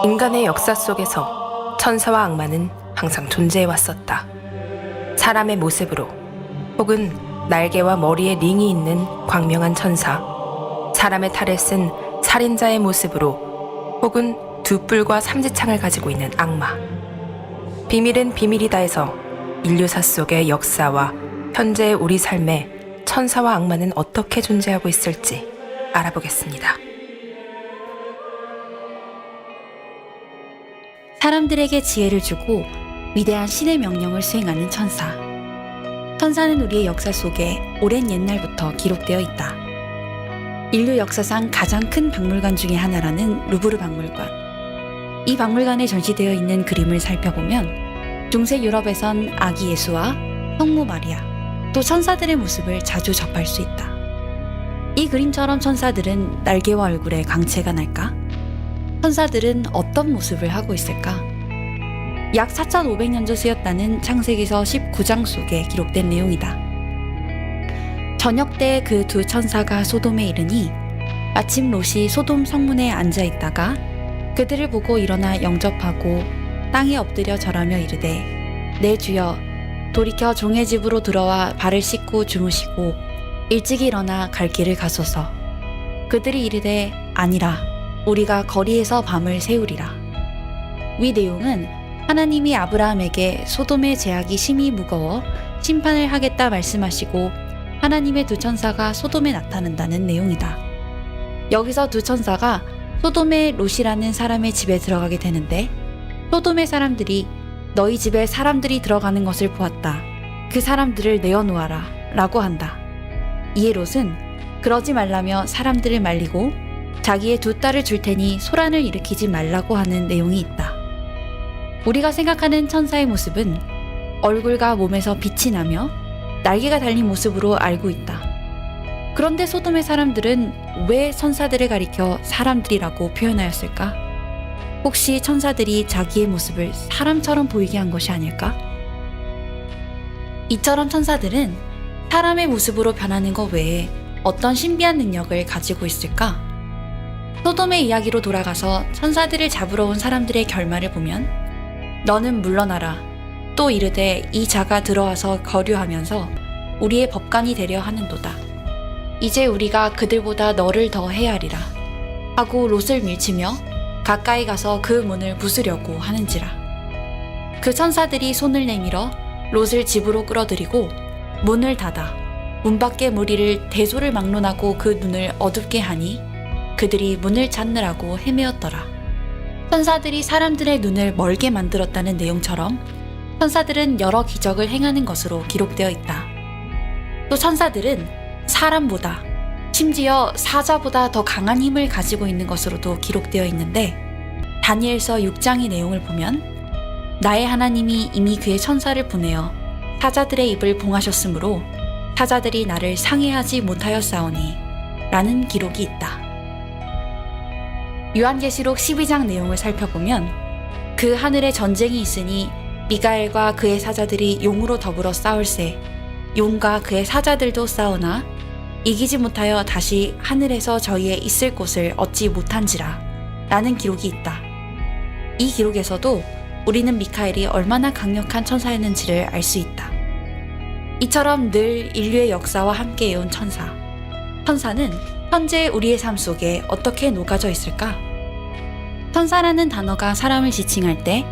인간의 역사 속에서 천사와 악마는 항상 존재해 왔었다. 사람의 모습으로 혹은 날개와 머리에 링이 있는 광명한 천사, 사람의 탈을 쓴 살인자의 모습으로 혹은 두 뿔과 삼지창을 가지고 있는 악마. 비밀은 비밀이다 해서 인류사 속의 역사와 현재의 우리 삶에 천사와 악마는 어떻게 존재하고 있을지 알아보겠습니다. 사람들에게 지혜를 주고 위대한 신의 명령을 수행하는 천사. 천사는 우리의 역사 속에 오랜 옛날부터 기록되어 있다. 인류 역사상 가장 큰 박물관 중의 하나라는 루브르 박물관. 이 박물관에 전시되어 있는 그림을 살펴보면 중세 유럽에선 아기 예수와 성모 마리아, 또 천사들의 모습을 자주 접할 수 있다. 이 그림처럼 천사들은 날개와 얼굴에 광채가 날까? 천사들은 어떤 모습을 하고 있을까? 약 4,500년전 쓰였다는 창세기서 19장 속에 기록된 내용이다. 저녁 때 그 두 천사가 소돔에 이르니 마침 롯이 소돔 성문에 앉아 있다가 그들을 보고 일어나 영접하고 땅에 엎드려 절하며 이르되 내 주여 돌이켜 종의 집으로 들어와 발을 씻고 주무시고 일찍이 일어나 갈 길을 가소서. 그들이 이르되 아니라 우리가 거리에서 밤을 새우리라. 위 내용은 하나님이 아브라함에게 소돔의 제약이 심히 무거워 심판을 하겠다 말씀하시고 하나님의 두 천사가 소돔에 나타난다는 내용이다. 여기서 두 천사가 소돔의 롯이라는 사람의 집에 들어가게 되는데 소돔의 사람들이 너희 집에 사람들이 들어가는 것을 보았다. 그 사람들을 내어놓아라 라고 한다. 이에 롯은 그러지 말라며 사람들을 말리고 자기의 두 딸을 줄 테니 소란을 일으키지 말라고 하는 내용이 있다. 우리가 생각하는 천사의 모습은 얼굴과 몸에서 빛이 나며 날개가 달린 모습으로 알고 있다. 그런데 소돔의 사람들은 왜 천사들을 가리켜 사람들이라고 표현하였을까? 혹시 천사들이 자기의 모습을 사람처럼 보이게 한 것이 아닐까? 이처럼 천사들은 사람의 모습으로 변하는 것 외에 어떤 신비한 능력을 가지고 있을까? 소돔의 이야기로 돌아가서 천사들을 잡으러 온 사람들의 결말을 보면 너는 물러나라. 또 이르되 이 자가 들어와서 거류하면서 우리의 법관이 되려 하는도다. 이제 우리가 그들보다 너를 더 헤아리라. 하고 롯을 밀치며 가까이 가서 그 문을 부수려고 하는지라. 그 천사들이 손을 내밀어 롯을 집으로 끌어들이고 문을 닫아 문 밖의 무리를 대소를 막론하고 그 눈을 어둡게 하니 그들이 문을 찾느라고 헤매었더라. 천사들이 사람들의 눈을 멀게 만들었다는 내용처럼 천사들은 여러 기적을 행하는 것으로 기록되어 있다. 또 천사들은 사람보다 심지어 사자보다 더 강한 힘을 가지고 있는 것으로도 기록되어 있는데 다니엘서 6장의 내용을 보면 나의 하나님이 이미 그의 천사를 보내어 사자들의 입을 봉하셨으므로 사자들이 나를 상해하지 못하였사오니 라는 기록이 있다. 요한계시록 12장 내용을 살펴보면 그 하늘에 전쟁이 있으니 미가엘과 그의 사자들이 용으로 더불어 싸울세 용과 그의 사자들도 싸우나 이기지 못하여 다시 하늘에서 저희의 있을 곳을 얻지 못한지라 라는 기록이 있다. 이 기록에서도 우리는 미카엘이 얼마나 강력한 천사였는지를 알 수 있다. 이처럼 늘 인류의 역사와 함께해온 천사. 천사는 현재 우리의 삶 속에 어떻게 녹아져 있을까? 천사라는 단어가 사람을 지칭할 때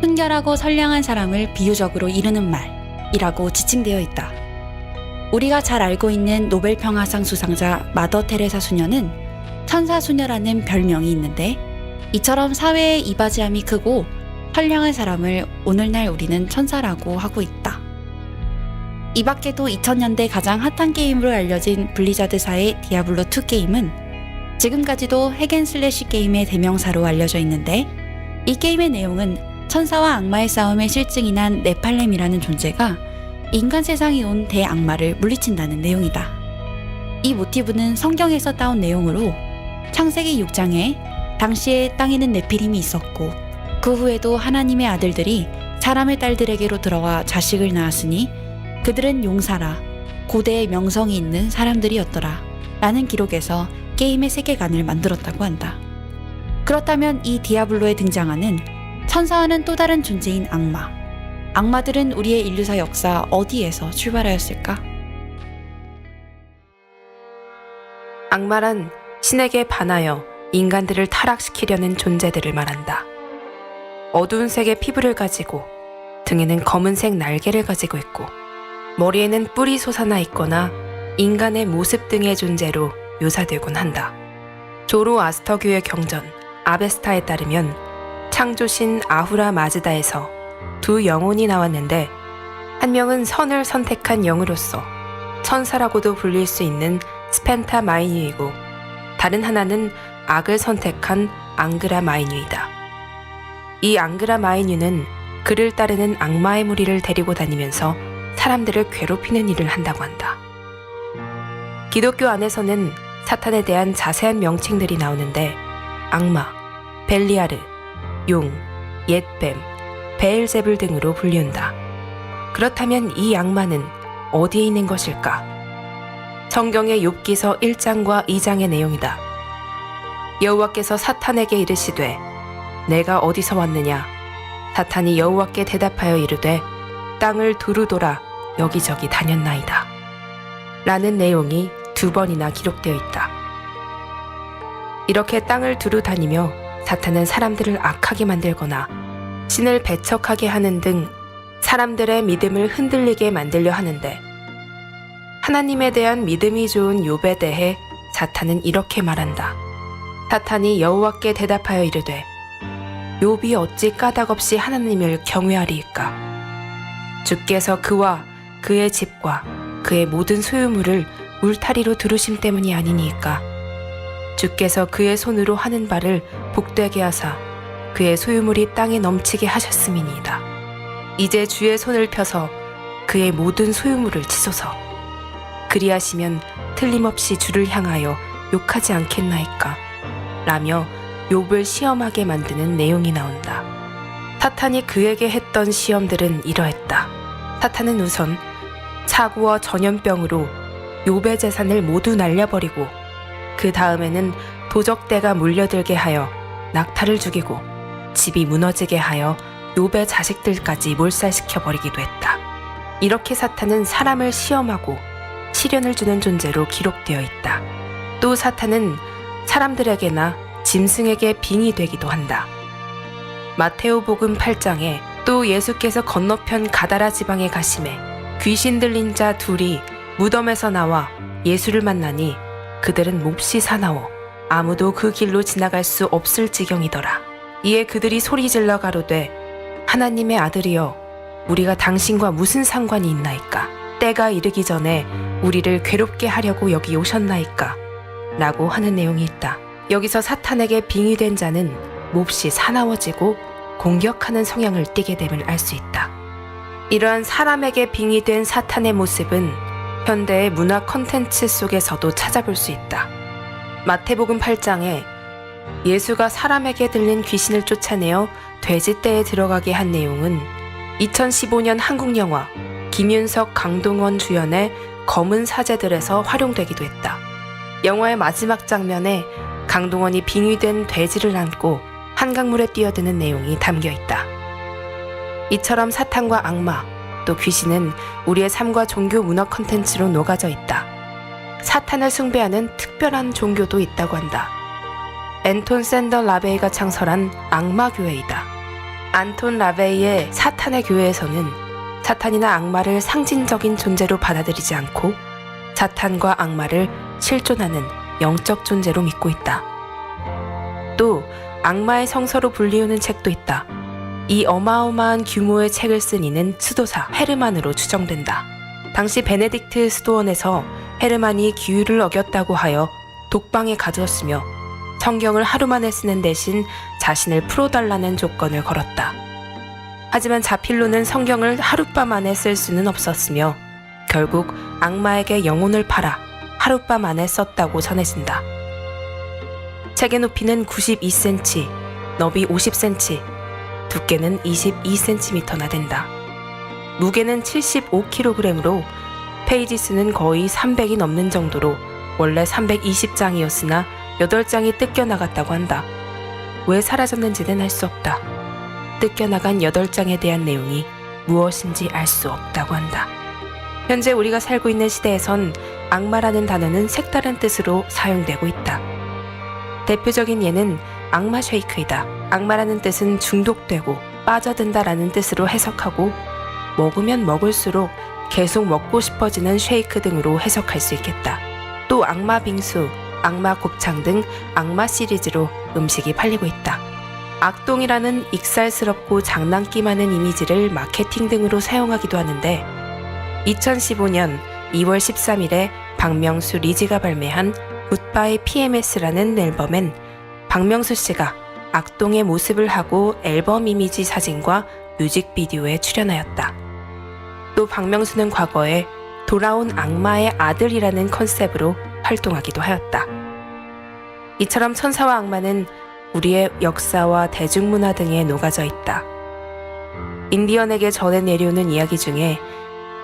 순결하고 선량한 사람을 비유적으로 이르는 말이라고 지칭되어 있다. 우리가 잘 알고 있는 노벨 평화상 수상자 마더 테레사 수녀는 천사 수녀라는 별명이 있는데 이처럼 사회의 이바지함이 크고 선량한 사람을 오늘날 우리는 천사라고 하고 있다. 이 밖에도 2000년대 가장 핫한 게임으로 알려진 블리자드사의 디아블로2 게임은 지금까지도 핵앤슬래시 게임의 대명사로 알려져 있는데 이 게임의 내용은 천사와 악마의 싸움에 실증이 난 네팔렘이라는 존재가 인간 세상에 온 대악마를 물리친다는 내용이다. 이 모티브는 성경에서 따온 내용으로 창세기 6장에 당시에 땅에는 네피림이 있었고 그 후에도 하나님의 아들들이 사람의 딸들에게로 들어와 자식을 낳았으니 그들은 용사라 고대의 명성이 있는 사람들이었더라 라는 기록에서 게임의 세계관을 만들었다고 한다. 그렇다면 이 디아블로에 등장하는 천사와는 또 다른 존재인 악마. 악마들은 우리의 인류사 역사 어디에서 출발하였을까? 악마란 신에게 반하여 인간들을 타락시키려는 존재들을 말한다. 어두운 색의 피부를 가지고 등에는 검은색 날개를 가지고 있고 머리에는 뿔이 솟아나 있거나 인간의 모습 등의 존재로 묘사되곤 한다. 조로아스터교의 경전 아베스타에 따르면 창조신 아후라 마즈다에서 두 영혼이 나왔는데 한 명은 선을 선택한 영으로서 천사라고도 불릴 수 있는 스펜타 마이뉴이고 다른 하나는 악을 선택한 앙그라 마이뉴이다. 이 앙그라 마이뉴는 그를 따르는 악마의 무리를 데리고 다니면서 사람들을 괴롭히는 일을 한다고 한다. 기독교 안에서는 사탄에 대한 자세한 명칭들이 나오는데 악마, 벨리아르, 용, 옛뱀, 베엘제불 등으로 불리운다. 그렇다면 이 악마는 어디에 있는 것일까? 성경의 욥기서 1장과 2장의 내용이다. 여호와께서 사탄에게 이르시되 내가 어디서 왔느냐? 사탄이 여호와께 대답하여 이르되 땅을 두루 돌아 여기저기 다녔나이다. 라는 내용이 2번이나 기록되어 있다. 이렇게 땅을 두루 다니며 사탄은 사람들을 악하게 만들거나 신을 배척하게 하는 등 사람들의 믿음을 흔들리게 만들려 하는데 하나님에 대한 믿음이 좋은 욥에 대해 사탄은 이렇게 말한다. 사탄이 여호와께 대답하여 이르되 욥이 어찌 까닭없이 하나님을 경외하리이까? 주께서 그와 그의 집과 그의 모든 소유물을 울타리로 두르심 때문이 아니니까? 주께서 그의 손으로 하는 바를 복되게 하사 그의 소유물이 땅에 넘치게 하셨음이니이다. 이제 주의 손을 펴서 그의 모든 소유물을 치소서. 그리하시면 틀림없이 주를 향하여 욕하지 않겠나이까? 라며 욥을 시험하게 만드는 내용이 나온다. 사탄이 그에게 했던 시험들은 이러했다. 사탄은 우선 사고와 전염병으로 욥의 재산을 모두 날려버리고 그 다음에는 도적대가 몰려들게 하여 낙타를 죽이고 집이 무너지게 하여 욥의 자식들까지 몰살시켜버리기도 했다. 이렇게 사탄은 사람을 시험하고 시련을 주는 존재로 기록되어 있다. 또 사탄은 사람들에게나 짐승에게 빙이 되기도 한다. 마테오복음 8장에 또 예수께서 건너편 가다라 지방에 가심에 귀신 들린 자 둘이 무덤에서 나와 예수를 만나니 그들은 몹시 사나워 아무도 그 길로 지나갈 수 없을 지경이더라. 이에 그들이 소리질러 가로되 하나님의 아들이여 우리가 당신과 무슨 상관이 있나이까? 때가 이르기 전에 우리를 괴롭게 하려고 여기 오셨나이까? 라고 하는 내용이 있다. 여기서 사탄에게 빙의된 자는 몹시 사나워지고 공격하는 성향을 띠게 됨을 알 수 있다. 이러한 사람에게 빙의된 사탄의 모습은 현대의 문화 콘텐츠 속에서도 찾아볼 수 있다. 마태복음 8장에 예수가 사람에게 들린 귀신을 쫓아내어 돼지떼에 들어가게 한 내용은 2015년 한국 영화 김윤석, 강동원 주연의 검은 사제들에서 활용되기도 했다. 영화의 마지막 장면에 강동원이 빙의된 돼지를 안고 한강물에 뛰어드는 내용이 담겨 있다. 이처럼 사탄과 악마, 또 귀신은 우리의 삶과 종교 문화 콘텐츠로 녹아져 있다. 사탄을 숭배하는 특별한 종교도 있다고 한다. 앤톤 샌더 라베이가 창설한 악마교회이다. 안톤 라베이의 사탄의 교회에서는 사탄이나 악마를 상징적인 존재로 받아들이지 않고 사탄과 악마를 실존하는 영적 존재로 믿고 있다. 또 악마의 성서로 불리우는 책도 있다. 이 어마어마한 규모의 책을 쓴 이는 수도사 헤르만으로 추정된다. 당시 베네딕트 수도원에서 헤르만이 규율을 어겼다고 하여 독방에 가두었으며 성경을 하루 만에 쓰는 대신 자신을 풀어달라는 조건을 걸었다. 하지만 자필로는 성경을 하룻밤 안에 쓸 수는 없었으며 결국 악마에게 영혼을 팔아 하룻밤 안에 썼다고 전해진다. 책의 높이는 92cm, 너비 50cm, 두께는 22cm나 된다. 무게는 75kg으로 페이지 수는 거의 300이 넘는 정도로 원래 320장이었으나 8장이 뜯겨 나갔다고 한다. 왜 사라졌는지는 알 수 없다. 뜯겨나간 8장에 대한 내용이 무엇인지 알 수 없다고 한다. 현재 우리가 살고 있는 시대에선 악마라는 단어는 색다른 뜻으로 사용되고 있다. 대표적인 예는 악마 쉐이크이다. 악마라는 뜻은 중독되고 빠져든다라는 뜻으로 해석하고 먹으면 먹을수록 계속 먹고 싶어지는 쉐이크 등으로 해석할 수 있겠다. 또 악마 빙수, 악마 곱창 등 악마 시리즈로 음식이 팔리고 있다. 악동이라는 익살스럽고 장난기 많은 이미지를 마케팅 등으로 사용하기도 하는데 2015년 2월 13일에 박명수 리즈가 발매한 굿바이 PMS라는 앨범엔 박명수 씨가 악동의 모습을 하고 앨범 이미지 사진과 뮤직비디오에 출연하였다. 또 박명수는 과거에 돌아온 악마의 아들이라는 컨셉으로 활동하기도 하였다. 이처럼 천사와 악마는 우리의 역사와 대중문화 등에 녹아져 있다. 인디언에게 전해 내려오는 이야기 중에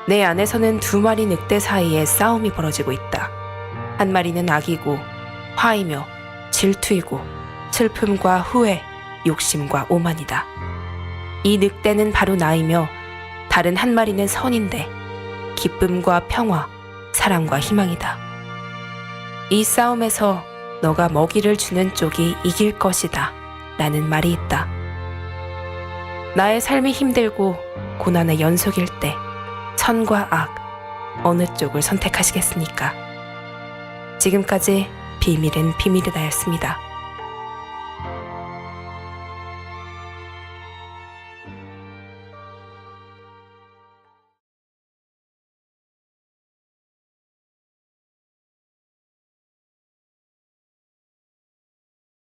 내 안에서는 2마리 늑대 사이에 싸움이 벌어지고 있다. 한 마리는 악이고 화이며 질투이고 슬픔과 후회, 욕심과 오만이다. 이 늑대는 바로 나이며 다른 한 마리는 선인데 기쁨과 평화, 사랑과 희망이다. 이 싸움에서 너가 먹이를 주는 쪽이 이길 것이다. 라는 말이 있다. 나의 삶이 힘들고 고난의 연속일 때 선과 악 어느 쪽을 선택하시겠습니까? 지금까지 비밀은 비밀이다였습니다.